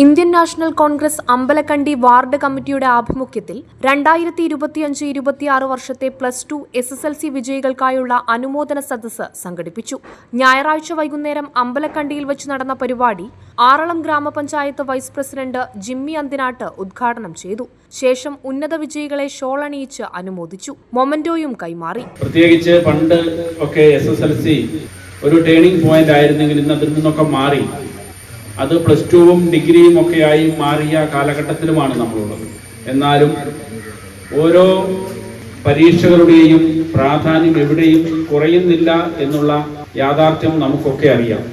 Indian national Congress Ambalakkandi ward കമ്മിറ്റിയുടെ ആഭിമുഖ്യത്തിൽ 2025-26 വർഷത്തെ +2 SSLC വിജയികൾക്കായുള്ള അനുമോദന സദസ്സ് സംഘടിപ്പിച്ചു. ഞായറാഴ്ച വൈകുന്നേരം അമ്പലക്കണ്ടിയിൽ വെച്ച് നടന്ന പരിപാടി ആറളം ഗ്രാമപഞ്ചായത്ത് വൈസ് പ്രസിഡന്റ് ജിമ്മി അന്തിനാട്ട് ഉദ്ഘാടനം ചെയ്തു. ശേഷം ഉന്നത വിജയികളെ ഷോൾ അണിയിച്ച് അനുമോദിച്ചു. മൊമന്റോയും കൈമാറി. പ്രത്യേകിച്ച് പണ്ട് ഒക്കെ SSLC ഒരു ടേണിംഗ് പോയിന്റ് ആയിരുന്നെങ്കിൽ ഇന്ന് അതിൽ നിന്നൊക്കെ മാറി അത് +2-ഉം ഡിഗ്രിയും ഒക്കെയായി മാറിയ കാലഘട്ടത്തിലുമാണ് നമ്മളുള്ളത്. എന്നാലും ഓരോ പരീക്ഷകളുടെയും പ്രാധാന്യം എവിടെയും കുറയുന്നില്ല എന്നുള്ള യാഥാർത്ഥ്യം നമുക്കൊക്കെ അറിയാം.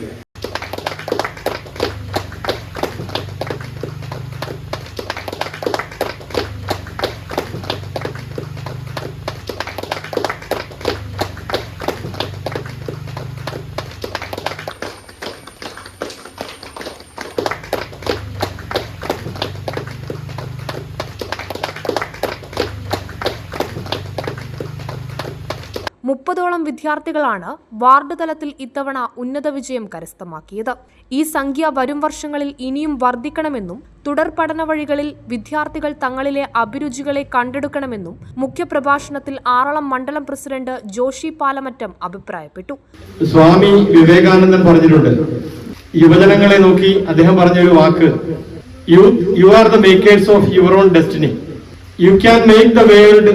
മുപ്പതോളം വിദ്യാർത്ഥികളാണ് വാർഡ് തലത്തിൽ ഇത്തവണ ഉന്നത വിജയം കരസ്ഥമാക്കിയത്. ഈ സംഖ്യ വരും വർഷങ്ങളിൽ ഇനിയും വർദ്ധിക്കണമെന്നും തുടർ പഠന വഴികളിൽ വിദ്യാർത്ഥികൾ തങ്ങളിലെ അഭിരുചികളെ കണ്ടെടുക്കണമെന്നും മുഖ്യപ്രഭാഷണത്തിൽ ആറളം മണ്ഡലം പ്രസിഡന്റ് ജോഷി പാലമറ്റം അഭിപ്രായപ്പെട്ടു. സ്വാമി വിവേകാനന്ദൻ പറഞ്ഞിട്ടുണ്ട്, യുവജനങ്ങളെ നോക്കി അദ്ദേഹം പറഞ്ഞൊരു വാക്ക്, you are the makers of your own destiny. You can make the world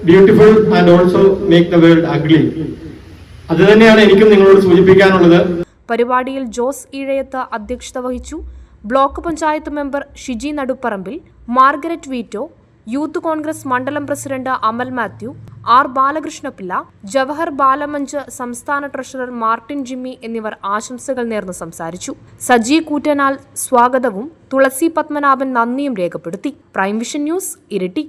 beautiful and also make the world ugly. അത് തന്നെയാണ് എനിക്കും നിങ്ങളോട് സൂചിപ്പിക്കാനുള്ളത്. പരിപാടിയിൽ ജോസ് ഈഴയത്ത് അധ്യക്ഷത വഹിച്ചു. Block panchayat member Shiji Naduparambil, Margaret veto, youth Congress മണ്ഡലം പ്രസിഡന്റ് അമൽ മാത്യു, ആർ ബാലകൃഷ്ണപിള്ള, ജവഹർ ബാലമഞ്ച് സംസ്ഥാന ട്രഷറർ മാർട്ടിൻ ജിമ്മി എന്നിവർ ആശംസകൾ നേർന്ന് സംസാരിച്ചു. സജി കൂറ്റനാൽ സ്വാഗതവും തുളസി പത്മനാഭൻ നന്ദിയും രേഖപ്പെടുത്തി. Prime vision news, Iritty.